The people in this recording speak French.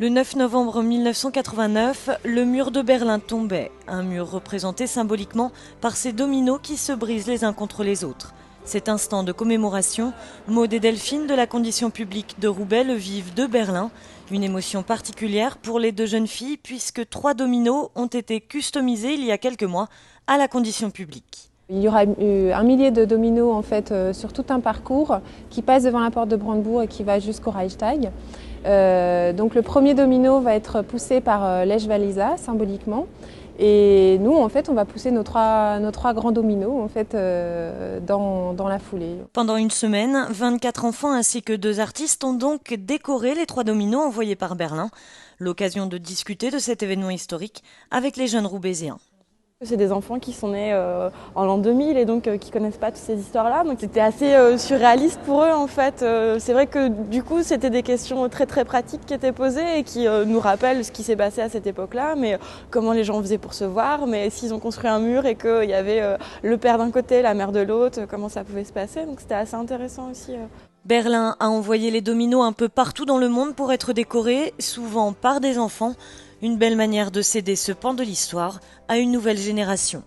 Le 9 novembre 1989, le mur de Berlin tombait, un mur représenté symboliquement par ces dominos qui se brisent les uns contre les autres. Cet instant de commémoration, Maud et Delphine de la condition publique de Roubaix le vivent de Berlin. Une émotion particulière pour les deux jeunes filles puisque 3 dominos ont été customisés il y a quelques mois à la condition publique. Il y aura eu 1 millier de dominos en fait, sur tout un parcours qui passe devant la porte de Brandebourg et qui va jusqu'au Reichstag. Donc le premier domino va être poussé par Lech Walesa symboliquement. Et nous, en fait, on va pousser nos trois grands dominos en fait, dans la foulée. Pendant une semaine, 24 enfants ainsi que 2 artistes ont donc décoré les 3 dominos envoyés par Berlin. L'occasion de discuter de cet événement historique avec les jeunes roubaisiens. C'est des enfants qui sont nés en l'an 2000 et donc qui connaissent pas toutes ces histoires-là. Donc c'était assez surréaliste pour eux en fait. C'est vrai que du coup c'était des questions très très pratiques qui étaient posées et qui nous rappellent ce qui s'est passé à cette époque-là. Mais comment les gens faisaient pour se voir, mais s'ils ont construit un mur et qu'il y avait le père d'un côté, la mère de l'autre, comment ça pouvait se passer. Donc c'était assez intéressant aussi. Berlin a envoyé les dominos un peu partout dans le monde pour être décorés, souvent par des enfants. Une belle manière de céder ce pan de l'histoire à une nouvelle génération.